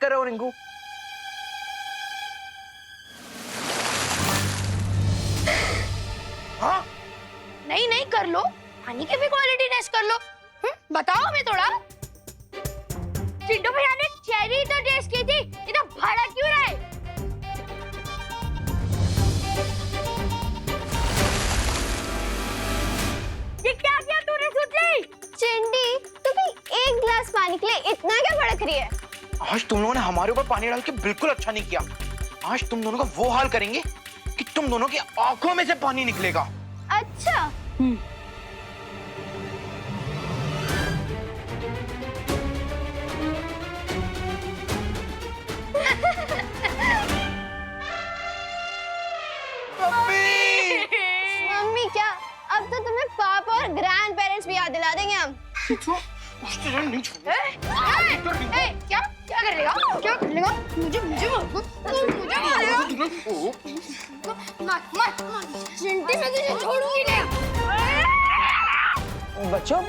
कर रहे हो रिंकू? हाँ नहीं नहीं कर लो, पानी की भी क्वालिटी टेस्ट कर लो। बताओ हमें थोड़ा। चिंटू भैया ने चेरी तो टेस्ट की थी, इतना भाड़ा क्यों रहा है? ये क्या किया तूने सुतली? चिंटी, तू भी एक गिलास पानी के लिए इतना क्या भड़क रही है? आज तुम लोगों ने हमारे ऊपर पानी डाल के बिल्कुल अच्छा नहीं किया। आज तुम दोनों का वो हाल करेंगे कि तुम दोनों की आंखों में से पानी निकलेगा। अच्छा। मम्मी क्या? अब तो तुम्हें पापा और ग्रैंड पेरेंट्स भी याद दिला देंगे हम। क्या क्या कर लेगा? क्या कर लेगा? मुझे मारेगा। चिंटी मैं तुझे छोड़ूंगी नहीं। बच्चों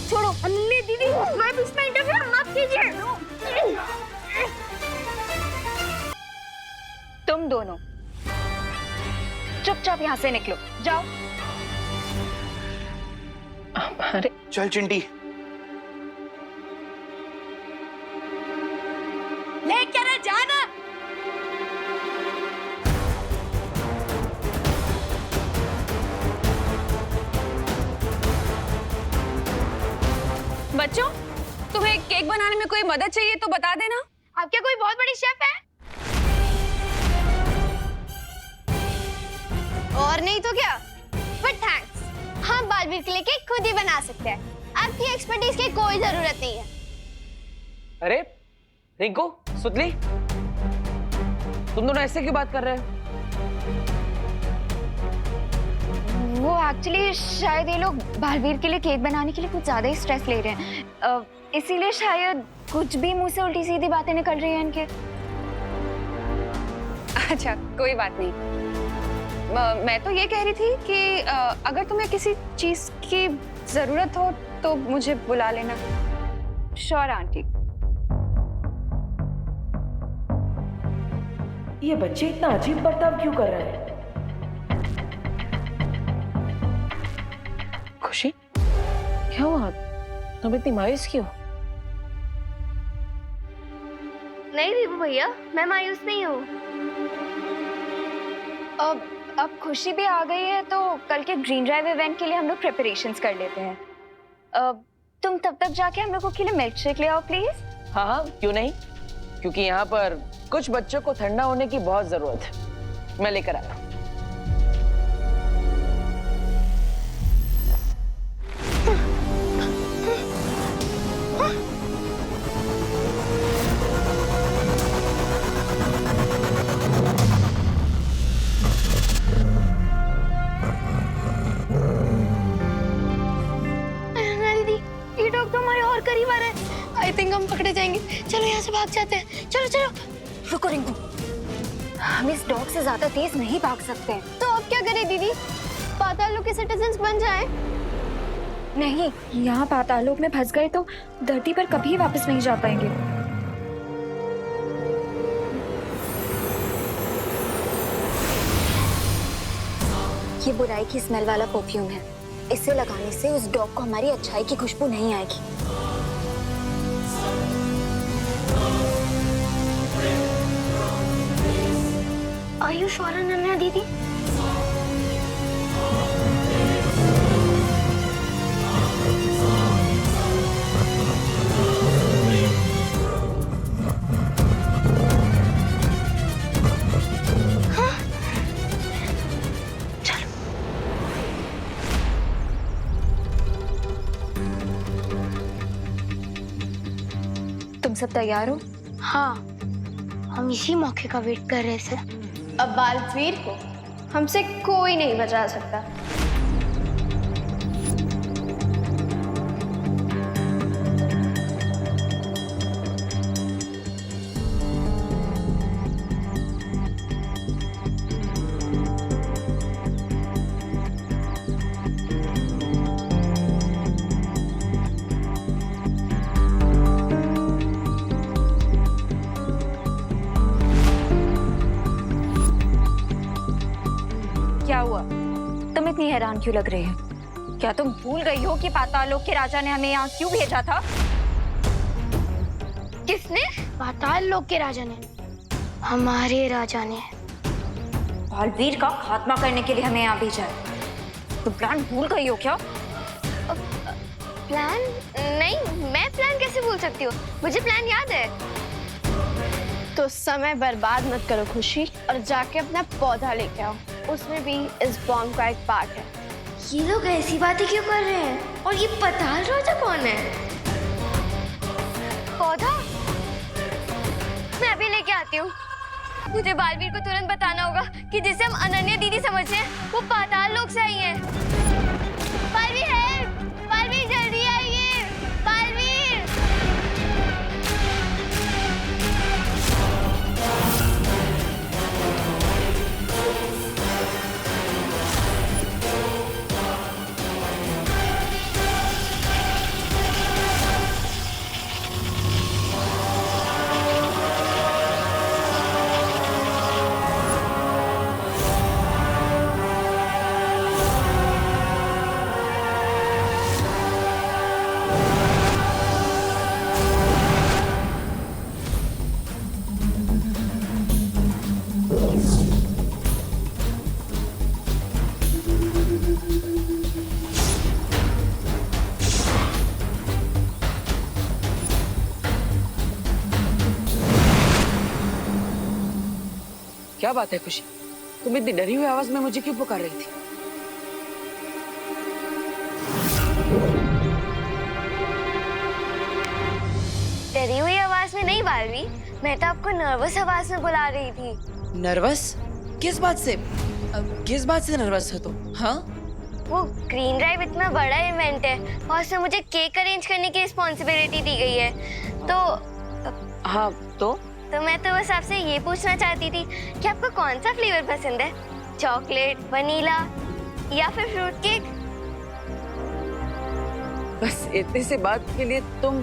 छोड़ो अन्नी दीदी, मैं इसमें इंटरफेयर मत कीजिए। तुम दोनों चुपचाप यहाँ से निकलो, जाओ। हमारे चल चिंटी। लेकर जाना। बच्चों, तुम्हें केक बनाने में कोई मदद चाहिए तो बता देना। आप क्या कोई बहुत बड़ी शेफ है? और नहीं तो क्या? बट थैंक्स, हम बालवीर के लिए केक खुद ही बना सकते हैं। आपकी एक्सपर्टीज की कोई जरूरत नहीं है। अरे रिंकू, सुतली, तुम दोनों ऐसे क्यों बात कर रहे हो? वो एक्चुअली शायद ये लोग बालवीर के लिए केक बनाने के लिए कुछ ज्यादा ही स्ट्रेस ले रहे हैं, इसीलिए शायद कुछ भी मुंह से उल्टी सीधी बातें निकल रही हैं इनके। अच्छा कोई बात नहीं। मैं तो ये कह रही थी कि अगर तुम्हें किसी चीज की जरूरत हो तो मुझे बुला लेना। Sure aunty. ये बच्चे इतना अजीब बर्ताव क्यों कर रहे हैं? खुशी, क्या हुआ? तुम इतनी मायूस क्यों? नहीं दीपू भैया, मैं मायूस नहीं हूँ। अब खुशी भी आ गई है तो कल के ग्रीन ड्राइव इवेंट के लिए हम लोग प्रिपरेशंस कर लेते हैं। तुम तब तक जाके हम लोगों के लिए मिल्क शेक ले आओ प्लीज। हाँ हाँ, क्यों नहीं, क्योंकि यहाँ पर कुछ बच्चों को ठंडा होने की बहुत जरूरत है। मैं लेकर आया। ये डॉग तो हमारे और करीब आ रहा है। आई थिंक हम पकड़े जाएंगे। चलो यहाँ से भाग जाते हैं। चलो चलो। रुको रिंकू, हम इस डॉग से ज्यादा तेज नहीं भाग सकते। तो अब क्या करें दीदी? पाताल लोक के सिटीजन्स बन जाएं? नहीं, यहाँ पातालोक में फंस गए तो धरती पर कभी वापस नहीं जा पाएंगे। ये बुराई की स्मेल वाला परफ्यूम है। इसे लगाने से उस डॉग को हमारी अच्छाई की खुशबू नहीं आएगी। Are you sure, अनन्या दीदी? तुम सब तैयार हो? हाँ, हम इसी मौके का वेट कर रहे थे। अब बालवीर को हमसे कोई नहीं बचा सकता। हैरान क्यों लग रही है? क्या तुम भूल गई हो कि पाताल लोक के राजा ने हमें यहाँ क्यों भेजा था? किसने? पाताल लोक के राजा ने, हमारे राजा ने। बालवीर का खात्मा करने के लिए हमें यहाँ भेजा है। तुम प्लान भूल गई हो क्या? प्लान? नहीं, मैं प्लान कैसे भूल सकती हूँ? मुझे प्लान याद है। तो समय बर्बाद मत करो खुशी, और जाके अपना पौधा लेके आओ। उसमें भी इस बॉम्ब का एक पार्ट है। ये लोग ऐसी बातें क्यों कर रहे हैं? और ये पाताल राजा कौन है? पौधा? मैं अभी लेके आती हूँ। मुझे बालवीर को तुरंत बताना होगा कि जिसे हम अनन्या दीदी समझते हैं वो पाताल लोक से आई है। बालवीर है, बालवीर जल्दी आइए, बालवीर। क्या बात है खुशी, तुम इतनी डरी हुई आवाज में मुझे क्यों पुकार रही थी? डरी हुई आवाज में नहीं बालवीर, मैं तो आपको नर्वस आवाज में बुला रही थी। नर्वस? किस बात से? किस बात से नर्वस हो तुम? हाँ? वो ग्रीन ड्राइव इतना बड़ा इवेंट है और उसमें मुझे केक अरेंज करने की रिस्पॉन्सिबिलिटी दी गई है। तो हाँ तो मैं तो बस आपसे ये पूछना चाहती थी कि आपको कौन सा फ्लेवर पसंद है? चॉकलेट, वनीला या फिर फ्रूट केक? बस इतने से बात के लिए तुम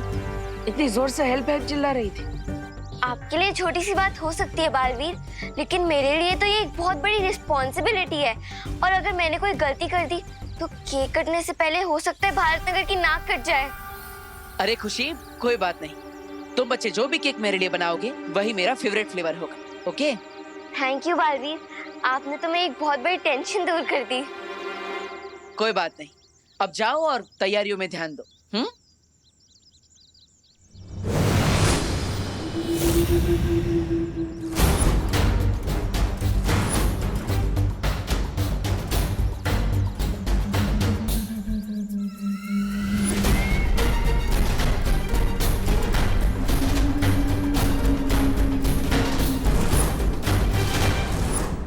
इतनी जोर से हेल्प हेल्प चिल्ला रही थी? आपके लिए छोटी सी बात हो सकती है बालवीर, लेकिन मेरे लिए तो ये एक बहुत बड़ी रिस्पॉन्सिबिलिटी है। और अगर मैंने कोई गलती कर दी तो केक कटने से पहले हो सकता है भारत नगर की नाक कट जाए। अरे खुशी, कोई बात नहीं। तुम बच्चे जो भी केक मेरे लिए बनाओगे वही मेरा फेवरेट फ्लेवर होगा, ओके? थैंक यू बालवीर, आपने तो मेरी एक बहुत बड़ी टेंशन दूर कर दी। कोई बात नहीं, अब जाओ और तैयारियों में ध्यान दो।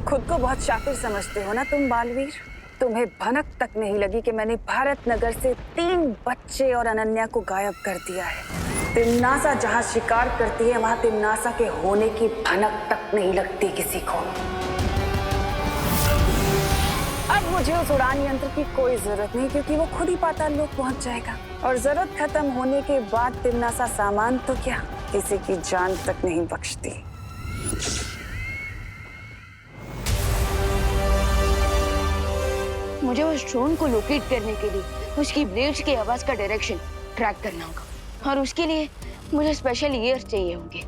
खुद को बहुत शातिर समझते हो ना तुम बालवीर? तुम्हें भनक तक नहीं लगी कि मैंने भारत नगर से 3 बच्चे और अनन्या को गायब कर दिया है। तिम्नासा जहाँ शिकार करती है वहाँ तिम्नासा के होने की भनक तक नहीं लगती किसी को। अब मुझे उस उड़ान यंत्र की कोई जरूरत नहीं, क्योंकि वो खुद ही पाताल लोक पहुँच जाएगा। और जरूरत खत्म होने के बाद तिम्नासा सामान तो क्या, किसी की जान तक नहीं बख्शती। मुझे उस ड्रोन को लोकेट करने के लिए उसकी ब्लेड्स की आवाज का डायरेक्शन ट्रैक करना होगा, और उसके लिए मुझे स्पेशल ईयर्स चाहिए होंगे।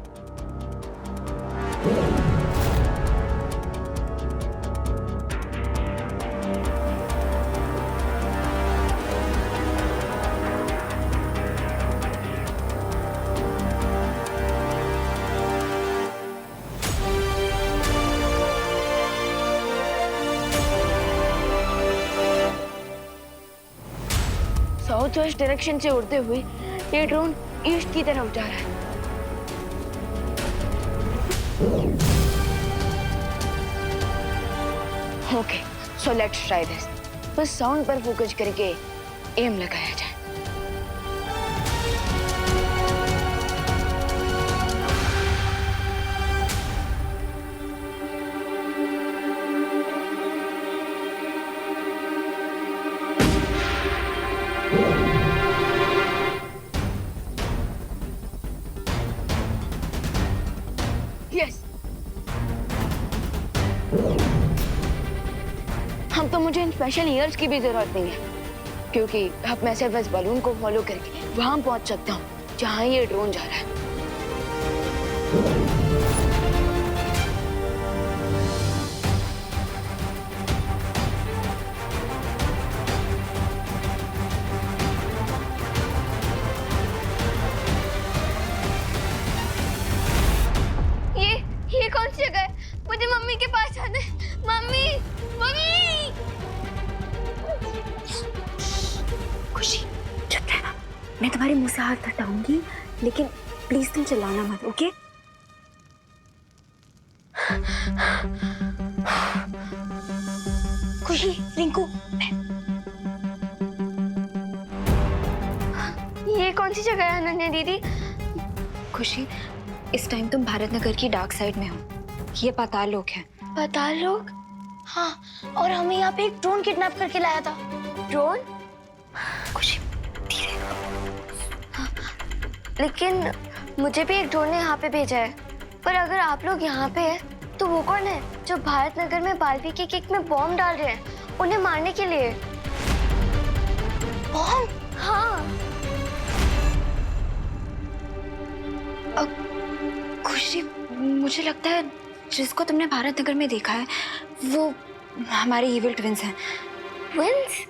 साउथ वेस्ट डायरेक्शन से उड़ते हुए ये ड्रोन ईस्ट की तरफ जा रहा है। Okay, so let's try this. बस साउंड पर फोकस करके एम लगाया जाए। हम तो मुझे इन स्पेशल ईयर्स की भी जरूरत नहीं है, क्योंकि अब मैं सिर्फ इस बलून को फॉलो करके वहां पहुंच सकता हूँ जहां ये ड्रोन जा रहा है। ये कौन सी जगह है? मुझे मम्मी के पास जाना है। Mummy, mummy! खुशी चुप रहना, मैं तुम्हारे मुंह से हाथ हटाऊंगी, लेकिन प्लीज तुम चिल्लाना मत, ओके? खुशी, रिंकू, ये कौन सी जगह है अनन्या दीदी? खुशी, इस टाइम तुम भारत नगर की डार्क साइड में हो। ये पाताल लोक है। पाताल लोक? हाँ, और हमें यहाँ पे एक ड्रोन किडनैप करके लाया था। ड्रोन? खुशी धीरे। लेकिन मुझे भी एक ड्रोन ने यहाँ पे भेजा है। पर अगर आप लोग यहाँ पे हैं, तो वो कौन है जो भारत नगर में बालवी के केक में बॉम्ब डाल रहे हैं उन्हें मारने के लिए? बॉम्ब? हाँ। खुशी, मुझे लगता है जिसको तुमने भारत नगर में देखा है वो हमारे इविल ट्विंस हैं। ट्विंस?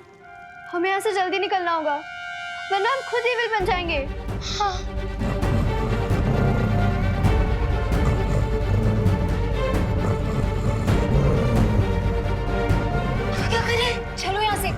हमें यहाँ से जल्दी निकलना होगा, वरना हम खुद इविल बन जाएंगे। हाँ। क्या करें? चलो यहाँ से।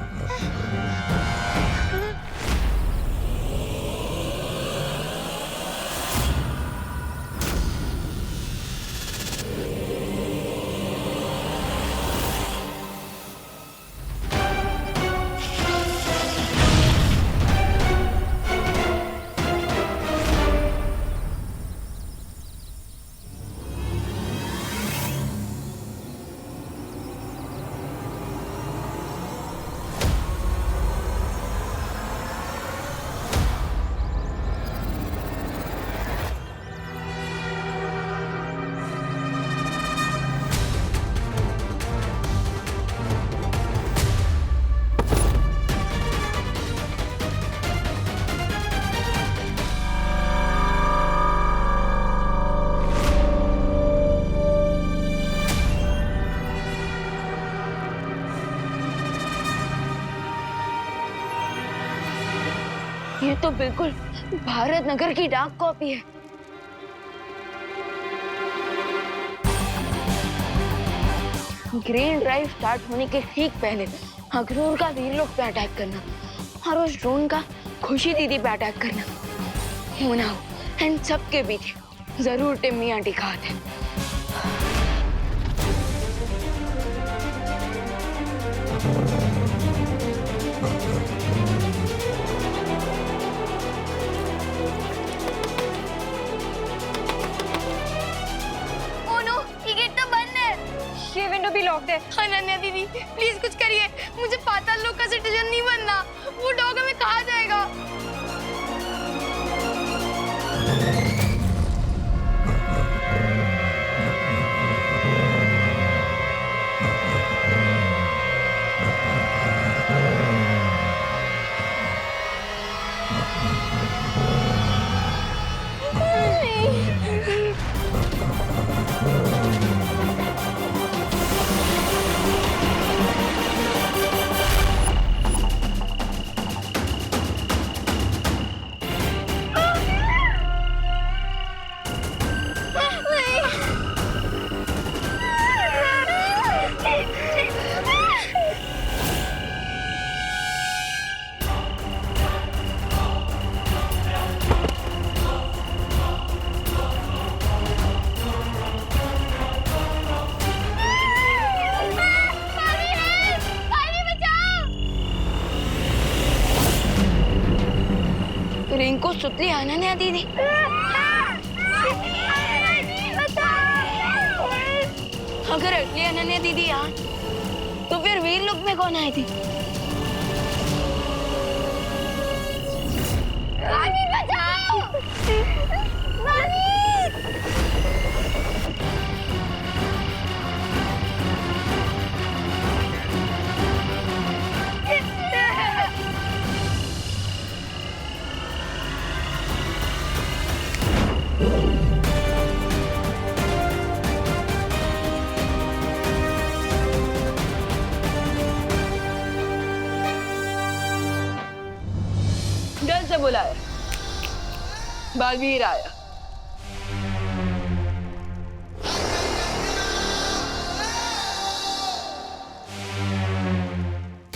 ये तो बिल्कुल भारत नगर की डाक कॉपी है। ग्रीन ड्राइव स्टार्ट होने के ठीक पहले अखनूर का वीरलोक पे अटैक करना और उस ड्रोन का खुशी दीदी पे अटैक करना, होना हो एंड सबके बीच जरूर टिम्मी आंटी का हाथ है। अनन्या दीदी, प्लीज कुछ करिए। मुझे पाताल लोक का सिटीजन नहीं बनना। वो डॉग हमें खा जाएगा। रिंकू सुतली अनन्या दीदी। अगर अगली अनन्या दीदी यहाँ तो फिर वीरलोक में कौन आई थी? बचाओ! से बुलाया? बालवीर आया।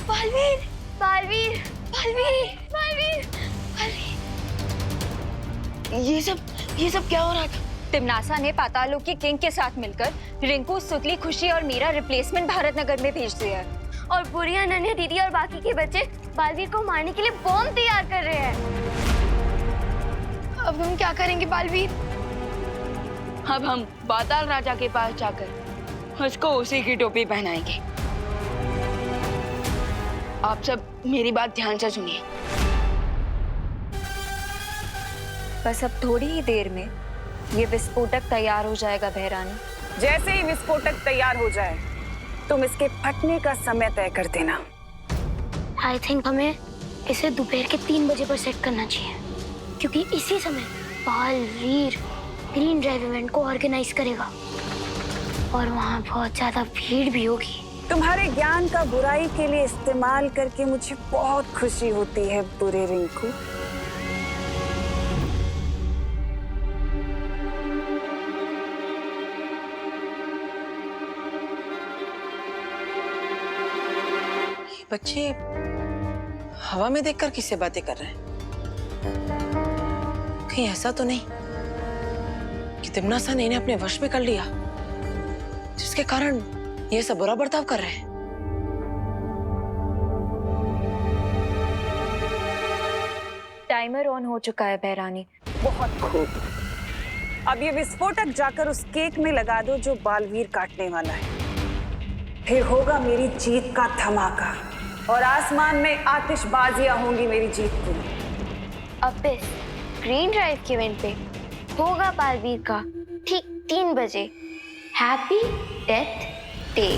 बालवीर बालवीर बालवीर बालवीर बालवीर। ये सब क्या हो रहा था? तिमनासा ने पातालोक की किंग के साथ मिलकर रिंकू, सुतली, खुशी और मीरा रिप्लेसमेंट भारत नगर में भेज दिया है। और बुरी अनन्या दीदी और बाकी के बच्चे बालवीर को मारने के लिए बॉम्ब तैयार कर रहे हैं। अब हम क्या करेंगे बालवीर? अब हम पाताल राजा के पास जाकर उसको उसी की टोपी पहनाएंगे। आप सब मेरी बात ध्यान से सुनिए। बस अब थोड़ी ही देर में ये विस्फोटक तैयार हो जाएगा बहरानी। जैसे ही विस्फोटक तैयार हो जाए तुम इसके फटने का समय तय कर देना। आई थिंक हमें इसे दोपहर के 3 बजे पर सेट करना चाहिए, क्योंकि इसी समय बालवीर ग्रीन ड्राइव इवेंट को ऑर्गेनाइज करेगा और वहाँ बहुत ज्यादा भीड़ भी होगी। तुम्हारे ज्ञान का बुराई के लिए इस्तेमाल करके मुझे बहुत खुशी होती है बुरे रिंकू। बच्चे हवा में देखकर किससे बातें कर रहे हैं? कहीं ऐसा तो नहीं कि तिमनासा ने इन्हें अपने वश में कर लिया, जिसके कारण ये सब बुरा बर्ताव कर रहे हैं? टाइमर ऑन हो चुका है बहरानी। बहुत खूब। अब ये विस्फोटक जाकर उस केक में लगा दो जो बालवीर काटने वाला है। फिर होगा मेरी जीत का धमाका और आसमान में आतिशबाजियां होंगी मेरी जीत की। अब इस ग्रीन ड्राइव के इवेंट पे होगा बालवीर का ठीक 3 बजे हैप्पी डेथ डे।